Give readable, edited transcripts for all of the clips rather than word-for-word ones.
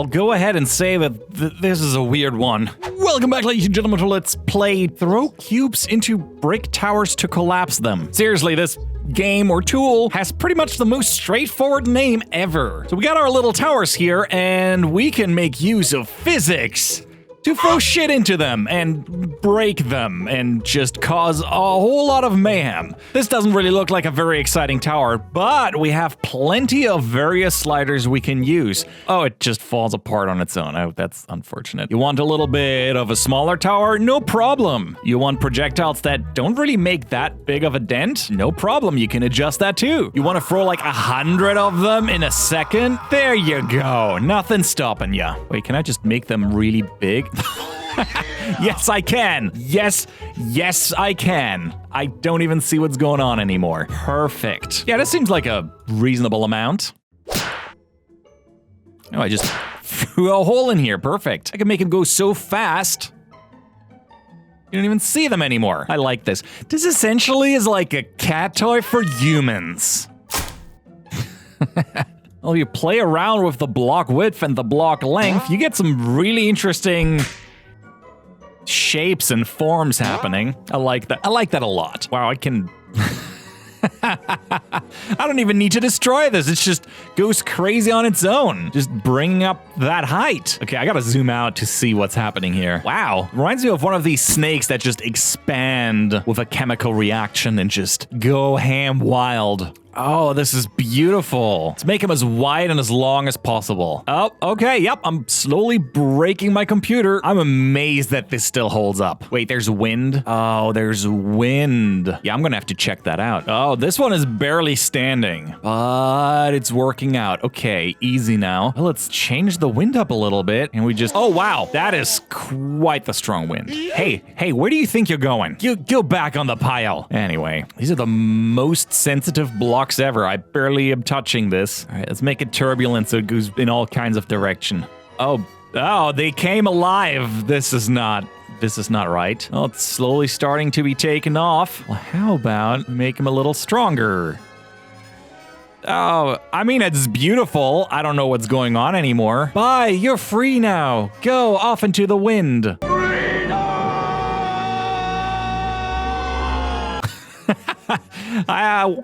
I'll go ahead and say that this is a weird one. Welcome back, ladies and gentlemen, to Let's Play Throw Cubes into Brick Towers to Collapse Them. Seriously, this game or tool has pretty much the most straightforward name ever. So we got our little towers here, and we can make use of physics to throw shit into them and break them and just cause a whole lot of mayhem. This doesn't really look like a very exciting tower, but we have plenty of various sliders we can use. Oh, it just falls apart on its own. Oh, that's unfortunate. You want a little bit of a smaller tower? No problem. You want projectiles that don't really make that big of a dent? No problem, you can adjust that too. You want to throw like 100 of them in a second? There you go, nothing stopping ya. Wait, can I just make them really big? Yes, I can. Yes, I can. I don't even see what's going on anymore. Perfect. Yeah, that seems like a reasonable amount. Oh, I just threw a hole in here. Perfect. I can make him go so fast, you don't even see them anymore. I like this. This essentially is like a cat toy for humans. Well, you play around with the block width and the block length, you get some really interesting shapes and forms happening. I like that. I like that a lot. Wow, I can... I don't even need to destroy this. It just goes crazy on its own, just bringing up that height. Okay, I gotta zoom out to see what's happening here. Wow, reminds me of one of these snakes that just expand with a chemical reaction and just go ham wild. Oh, this is beautiful. Let's make him as wide and as long as possible. Oh, okay, yep, I'm slowly breaking my computer. I'm amazed that this still holds up. Wait, there's wind? Oh, there's wind. Yeah, I'm gonna have to check that out. Oh, this one is barely standing, but it's working out. Okay, easy now. Well, let's change the wind up a little bit, and we just... Oh, wow, that is quite the strong wind. Hey, where do you think you're going? Go back on the pile. Anyway, these are the most sensitive blocks ever. I barely am touching this. All right, let's make it turbulent so it goes in all kinds of direction. Oh, they came alive. This is not right. Oh, it's slowly starting to be taken off. Well, how about make him a little stronger? Oh, I mean, it's beautiful. I don't know what's going on anymore. Bye, you're free now. Go off into the wind.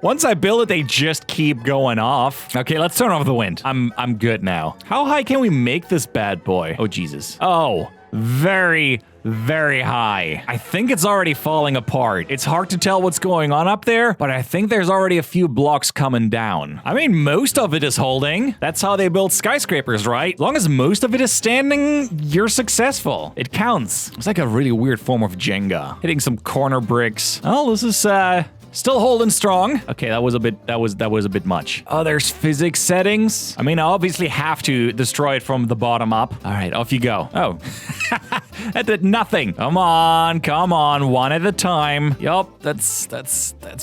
Once I build it, they just keep going off. Okay, let's turn off the wind. I'm good now. How high can we make this bad boy? Oh, Jesus. Oh, very, very high. I think it's already falling apart. It's hard to tell what's going on up there, but I think there's already a few blocks coming down. I mean, most of it is holding. That's how they build skyscrapers, right? As long as most of it is standing, you're successful. It counts. It's like a really weird form of Jenga. Hitting some corner bricks. Oh, this is, still holding strong. Okay, that was a bit much. Oh, there's physics settings. I mean, I obviously have to destroy it from the bottom up. All right, off you go. Oh, that did nothing. Come on, one at a time. Yup, that's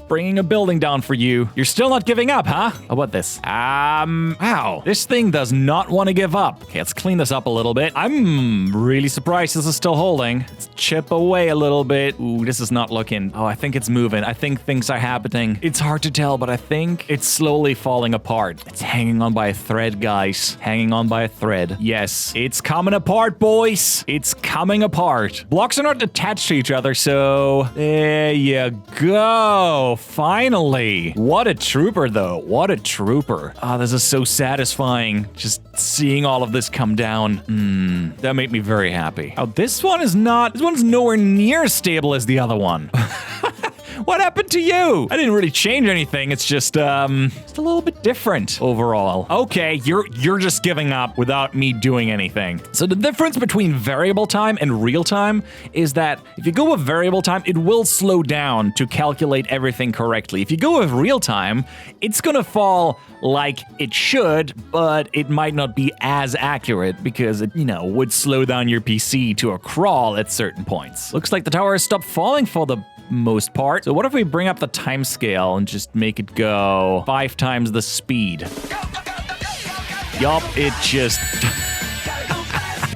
bringing a building down for you. You're still not giving up, huh? How about this? Wow, this thing does not want to give up. Okay, let's clean this up a little bit. I'm really surprised this is still holding. Let's chip away a little bit. Ooh, this is not looking. Oh, I think it's moving. I think things are happening. It's hard to tell, but I think it's slowly falling apart. It's hanging on by a thread, guys. Hanging on by a thread. Yes, it's coming apart, boys. It's coming apart. Blocks are not attached to each other, so there you go. Finally. What a trooper, though. What a trooper. Oh, this is so satisfying. Just seeing all of this come down. That made me very happy. Oh, this one's nowhere near as stable as the other one. What happened to you? I didn't really change anything. It's just a little bit different overall. Okay, you're just giving up without me doing anything. So the difference between variable time and real time is that if you go with variable time, it will slow down to calculate everything correctly. If you go with real time, it's gonna fall like it should, but it might not be as accurate because it, would slow down your PC to a crawl at certain points. Looks like the tower has stopped falling for the most part. So what if we bring up the time scale and just make it go 5 times the speed? Yup, it just...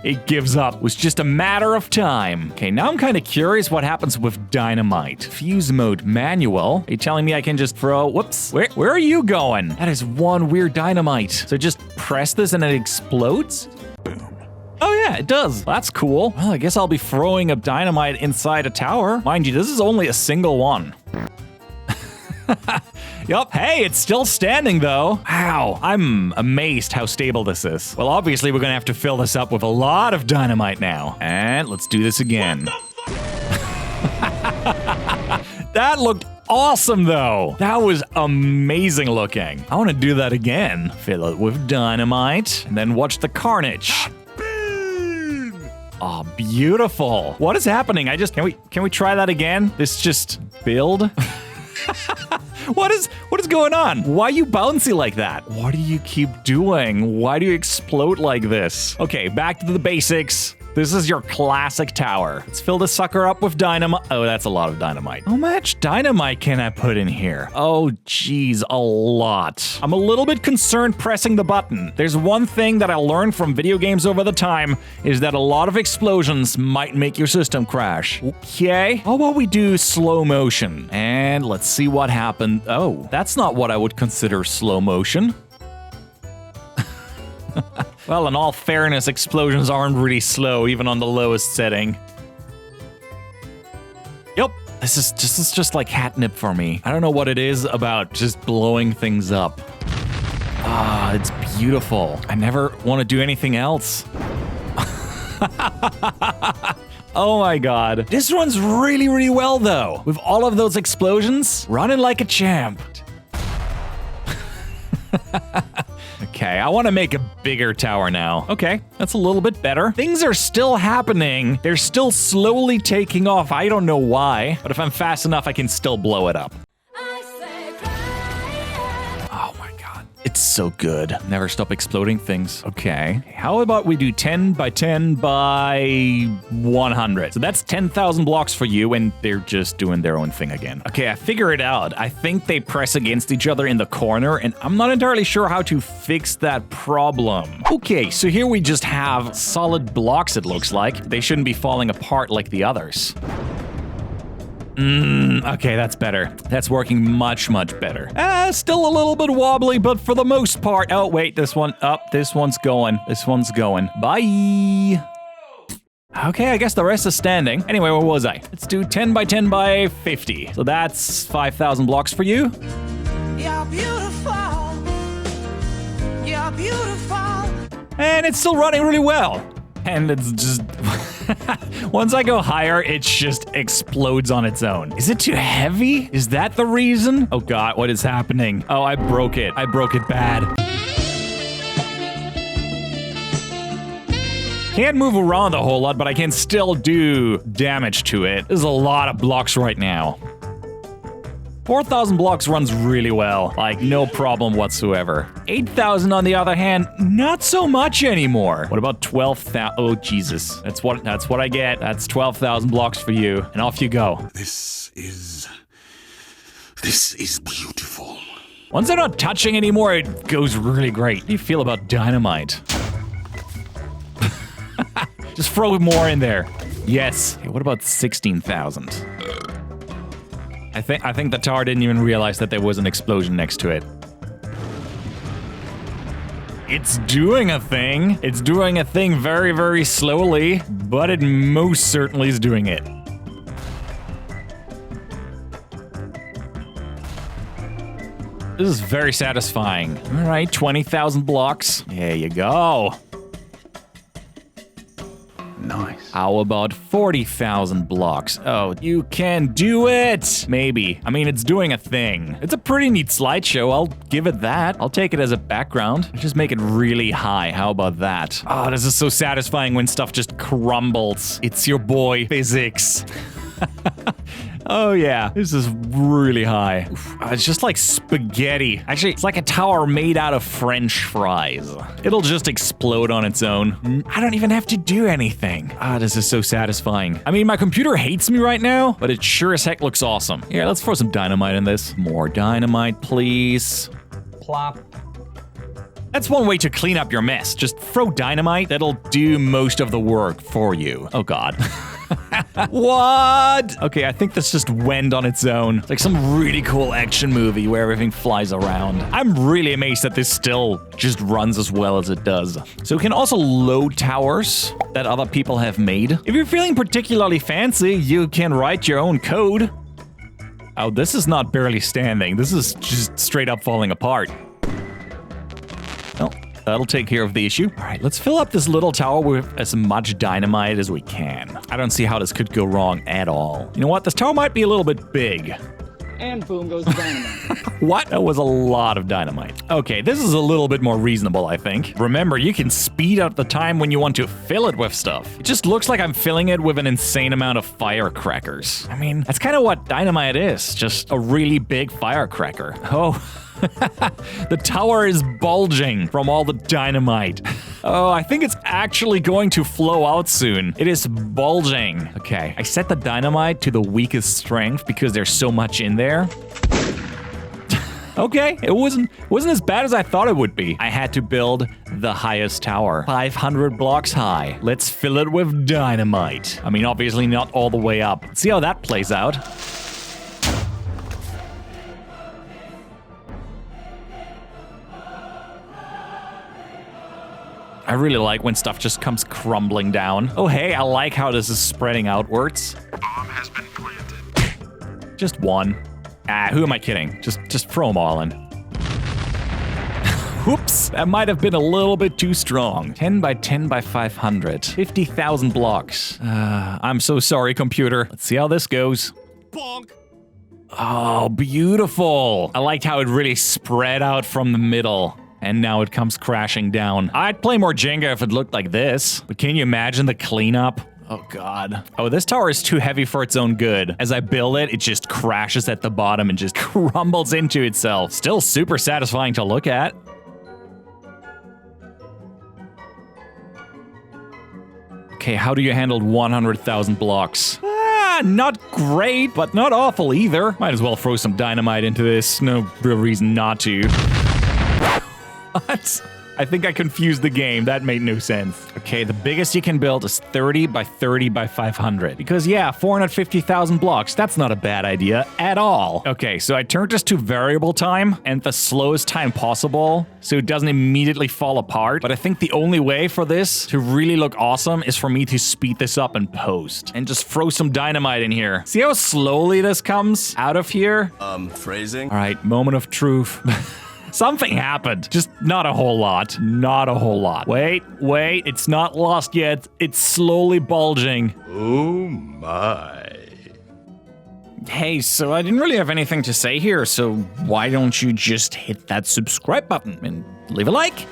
it gives up. It was just a matter of time. Okay, now I'm kind of curious what happens with Dynamite. Fuse mode manual. Are you telling me I can just throw... Whoops. Where are you going? That is one weird Dynamite. So just press this and it explodes? Oh yeah, it does. That's cool. Well, I guess I'll be throwing up dynamite inside a tower. Mind you, this is only a single one. Yup. Hey, it's still standing though. Wow, I'm amazed how stable this is. Well, obviously we're gonna have to fill this up with a lot of dynamite now. And let's do this again. That looked awesome though. That was amazing looking. I want to do that again. Fill it with dynamite and then watch the carnage. Oh, beautiful. What is happening? Can we try that again? This just build? What is going on? Why are you bouncy like that? What do you keep doing? Why do you explode like this? Okay, back to the basics. This is your classic tower. Let's fill this sucker up with dynamite. Oh, that's a lot of dynamite. How much dynamite can I put in here? Oh, geez, a lot. I'm a little bit concerned pressing the button. There's one thing that I learned from video games over the time is that a lot of explosions might make your system crash. Okay, how about we do slow motion? And let's see what happened. Oh, that's not what I would consider slow motion. Well, in all fairness, explosions aren't really slow, even on the lowest setting. Yep, this is just like catnip for me. I don't know what it is about just blowing things up. Ah, it's beautiful. I never want to do anything else. Oh my god. This runs really, really well, though. With all of those explosions, running like a champ. Okay, I want to make a bigger tower now. Okay, that's a little bit better. Things are still happening. They're still slowly taking off. I don't know why, but if I'm fast enough, I can still blow it up. Oh my god. It's so good. Never stop exploding things. Okay, how about we do 10 by 10 by 100? So that's 10,000 blocks for you, and they're just doing their own thing again. Okay, I figure it out. I think they press against each other in the corner, and I'm not entirely sure how to fix that problem. Okay, so here we just have solid blocks, it looks like. They shouldn't be falling apart like the others. Okay, that's better. That's working much, much better. Still a little bit wobbly, but for the most part... Oh, wait, this one... this one's going. This one's going. Bye! Okay, I guess the rest is standing. Anyway, where was I? Let's do 10 by 10 by 50. So that's 5,000 blocks for you. You're beautiful. You're beautiful. And it's still running really well. And it's just... Once I go higher, it just explodes on its own. Is it too heavy? Is that the reason? Oh god, what is happening? Oh, I broke it. I broke it bad. Can't move around a whole lot, but I can still do damage to it. There's a lot of blocks right now. 4,000 blocks runs really well, like no problem whatsoever. 8,000 on the other hand, not so much anymore. What about 12,000? Oh Jesus, that's what I get. That's 12,000 blocks for you, and off you go. This is beautiful. Once they're not touching anymore, it goes really great. How do you feel about dynamite? Just throw more in there. Yes. Hey, what about 16,000? I think the tower didn't even realize that there was an explosion next to it. It's doing a thing. It's doing a thing very, very slowly, but it most certainly is doing it. This is very satisfying. All right, 20,000 blocks. There you go. Nice. How about 40,000 blocks? Oh, you can do it! Maybe. I mean, it's doing a thing. It's a pretty neat slideshow, I'll give it that. I'll take it as a background. Just make it really high, how about that? Oh, this is so satisfying when stuff just crumbles. It's your boy, physics. Oh yeah, this is really high. It's just like spaghetti. Actually, it's like a tower made out of French fries. It'll just explode on its own. I don't even have to do anything. This is so satisfying. I mean, my computer hates me right now, but it sure as heck looks awesome. Yeah, let's throw some dynamite in this. More dynamite, please. Plop. That's one way to clean up your mess. Just throw dynamite. That'll do most of the work for you. Oh god. What? Okay, I think this just went on its own. It's like some really cool action movie where everything flies around. I'm really amazed that this still just runs as well as it does. So we can also load towers that other people have made. If you're feeling particularly fancy, you can write your own code. Oh, this is not barely standing. This is just straight up falling apart. Well, that'll take care of the issue. All right, let's fill up this little tower with as much dynamite as we can. I don't see how this could go wrong at all. You know what? This tower might be a little bit big. And boom goes the dynamite. What? That was a lot of dynamite. Okay, this is a little bit more reasonable, I think. Remember, you can speed up the time when you want to fill it with stuff. It just looks like I'm filling it with an insane amount of firecrackers. I mean, that's kind of what dynamite is. Just a really big firecracker. Oh. The tower is bulging from all the dynamite. Oh, I think it's actually going to flow out soon. It is bulging. Okay, I set the dynamite to the weakest strength because there's so much in there. Okay, it wasn't as bad as I thought it would be. I had to build the highest tower, 500 blocks high. Let's fill it with dynamite. I mean, obviously not all the way up. Let's see how that plays out. I really like when stuff just comes crumbling down. Oh, hey, I like how this is spreading outwards. Bomb has been planted. Just one. Ah, who am I kidding? Just throw them all in. Whoops, that might have been a little bit too strong. 10 by 10 by 500. 50,000 blocks. I'm so sorry, computer. Let's see how this goes. Bonk. Oh, beautiful. I liked how it really spread out from the middle. And now it comes crashing down. I'd play more Jenga if it looked like this. But can you imagine the cleanup? Oh, God. Oh, this tower is too heavy for its own good. As I build it, it just crashes at the bottom and just crumbles into itself. Still super satisfying to look at. Okay, how do you handle 100,000 blocks? Not great, but not awful either. Might as well throw some dynamite into this. No real reason not to. What? I think I confused the game. That made no sense. Okay, the biggest you can build is 30 by 30 by 500. Because yeah, 450,000 blocks, that's not a bad idea at all. Okay, so I turned this to variable time and the slowest time possible so it doesn't immediately fall apart. But I think the only way for this to really look awesome is for me to speed this up in post and just throw some dynamite in here. See how slowly this comes out of here? Phrasing. All right, moment of truth. Something happened. Just not a whole lot. Not a whole lot. Wait. It's not lost yet. It's slowly bulging. Oh my. Hey, so I didn't really have anything to say here, so why don't you just hit that subscribe button and leave a like?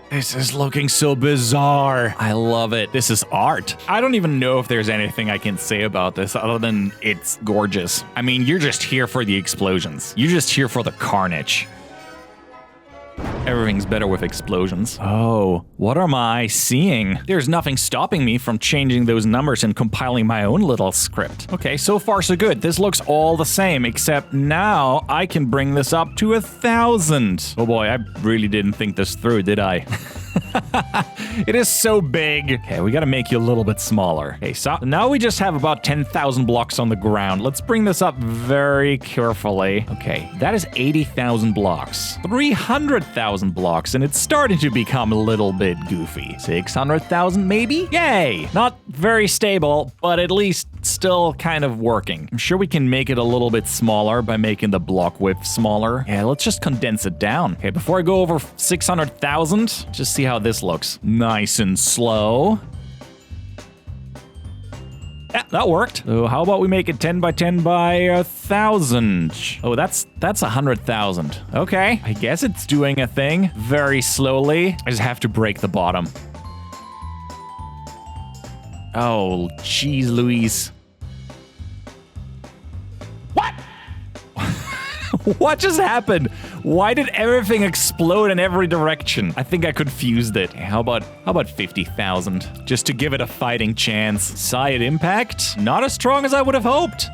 This is looking so bizarre. I love it. This is art. I don't even know if there's anything I can say about this other than it's gorgeous. I mean, you're just here for the explosions. You're just here for the carnage. Everything's better with explosions. Oh, what am I seeing? There's nothing stopping me from changing those numbers and compiling my own little script. Okay, so far so good. This looks all the same, except now I can bring this up to 1,000. Oh boy, I really didn't think this through, did I? It is so big. Okay, we gotta make you a little bit smaller. Okay, so now we just have about 10,000 blocks on the ground. Let's bring this up very carefully. Okay, that is 80,000 blocks. 300,000 blocks, and it's starting to become a little bit goofy. 600,000 maybe? Yay! Not very stable, but at least still kind of working. I'm sure we can make it a little bit smaller by making the block width smaller. Yeah, let's just condense it down. Okay, before I go over 600,000, just see how this looks. Nice and slow. Yeah, that worked. So how about we make it 10 by 10 by 1,000? Oh, that's 100,000. Okay, I guess it's doing a thing very slowly. I just have to break the bottom. Oh, jeez Louise. What? What just happened? Why did everything explode in every direction? I think I confused it. How about 50,000? Just to give it a fighting chance. Side impact? Not as strong as I would have hoped.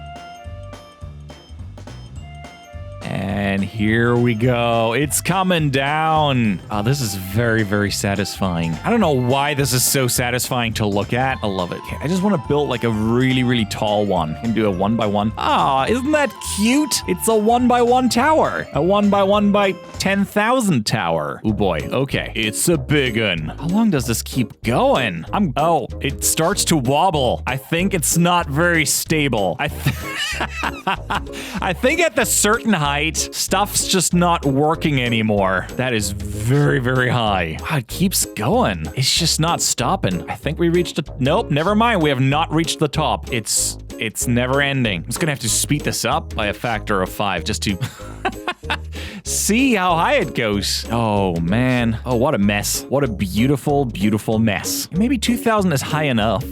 And And here we go. It's coming down. Oh, this is very, very satisfying. I don't know why this is so satisfying to look at. I love it. Okay, I just want to build like a really, really tall one. And do a 1x1. Ah, isn't that cute? It's a 1x1 tower. A 1x1 by 10,000 tower. Oh boy. Okay. It's a big one. How long does this keep going? Oh, it starts to wobble. I think it's not very stable. I think at the certain height, stuff's just not working anymore. That is very, very high. Wow, it keeps going. It's just not stopping. I think we reached it. Nope, never mind. We have not reached the top. It's never ending. I'm just gonna have to speed this up by a factor of 5 just to see how high it goes. Oh, man. Oh, what a mess. What a beautiful, beautiful mess. Maybe 2,000 is high enough.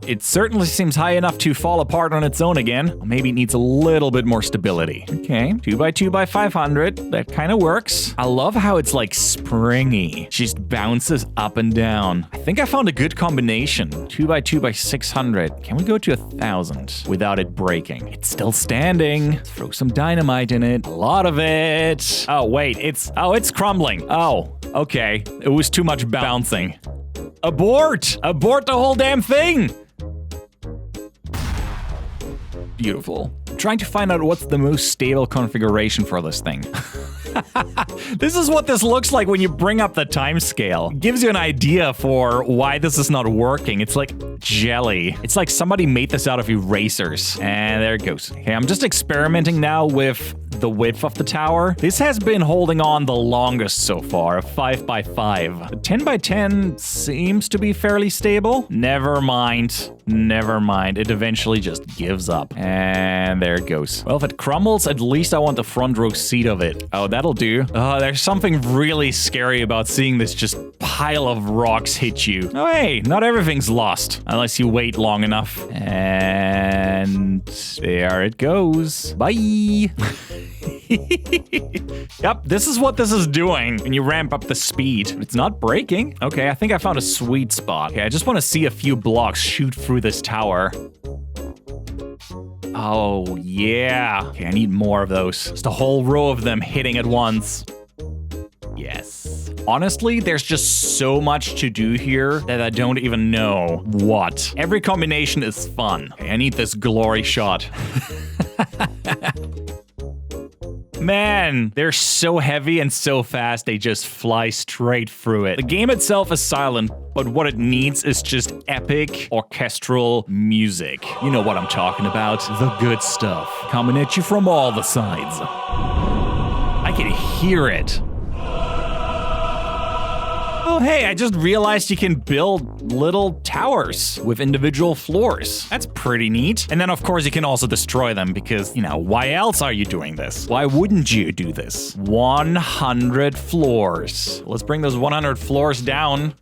It certainly seems high enough to fall apart on its own again. Maybe it needs a little bit more stability. Okay, 2x2 by 500. That kind of works. I love how it's like springy. It just bounces up and down. I think I found a good combination. 2x2 by 600. Can we go to 1,000 without it breaking? It's still standing. Let's throw some dynamite in it. A lot of it. Oh, wait. It's crumbling. Oh, okay. It was too much bouncing. Abort! Abort the whole damn thing! Beautiful. I'm trying to find out what's the most stable configuration for this thing. This is what this looks like when you bring up the time scale. It gives you an idea for why this is not working. It's like jelly. It's like somebody made this out of erasers. And there it goes. Okay, I'm just experimenting now with the width of the tower. This has been holding on the longest so far, a 5x5. The 10x10 seems to be fairly stable. Never mind. Never mind. It eventually just gives up. And there it goes. Well, if it crumbles, at least I want the front row seat of it. Oh, that'll do. There's something really scary about seeing this just pile of rocks hit you. Oh, hey, not everything's lost unless you wait long enough. And there it goes. Bye. Yep, this is what this is doing when you ramp up the speed. It's not breaking. Okay, I think I found a sweet spot. Okay, I just want to see a few blocks shoot through this tower. Oh, yeah. Okay, I need more of those. Just a whole row of them hitting at once. Yes. Honestly, there's just so much to do here that I don't even know what. Every combination is fun. Okay, I need this glory shot. Man, they're so heavy and so fast, they just fly straight through it. The game itself is silent, but what it needs is just epic orchestral music. You know what I'm talking about. The good stuff. Coming at you from all the sides. I can hear it. Oh, hey, I just realized you can build little towers with individual floors. That's pretty neat. And then, of course, you can also destroy them because, you know, why else are you doing this? Why wouldn't you do this? 100 floors. Let's bring those 100 floors down.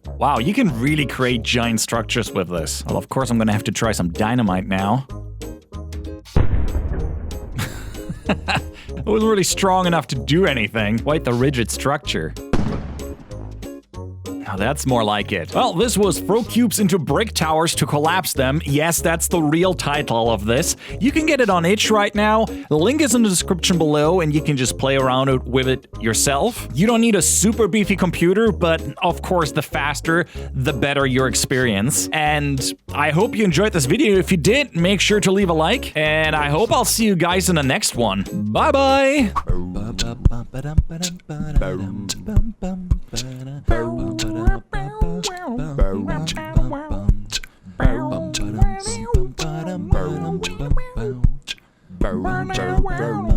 Wow, you can really create giant structures with this. Well, of course, I'm gonna have to try some dynamite now. It wasn't really strong enough to do anything. Quite the rigid structure. Now that's more like it. Well, this was throw cubes into brick towers to collapse them. Yes, that's the real title of this. You can get it on itch right now. The link is in the description below and you can just play around with it yourself. You don't need a super beefy computer, but of course the faster, the better your experience. And I hope you enjoyed this video. If you did, make sure to leave a like. And I hope I'll see you guys in the next one. Bye-bye. Boom.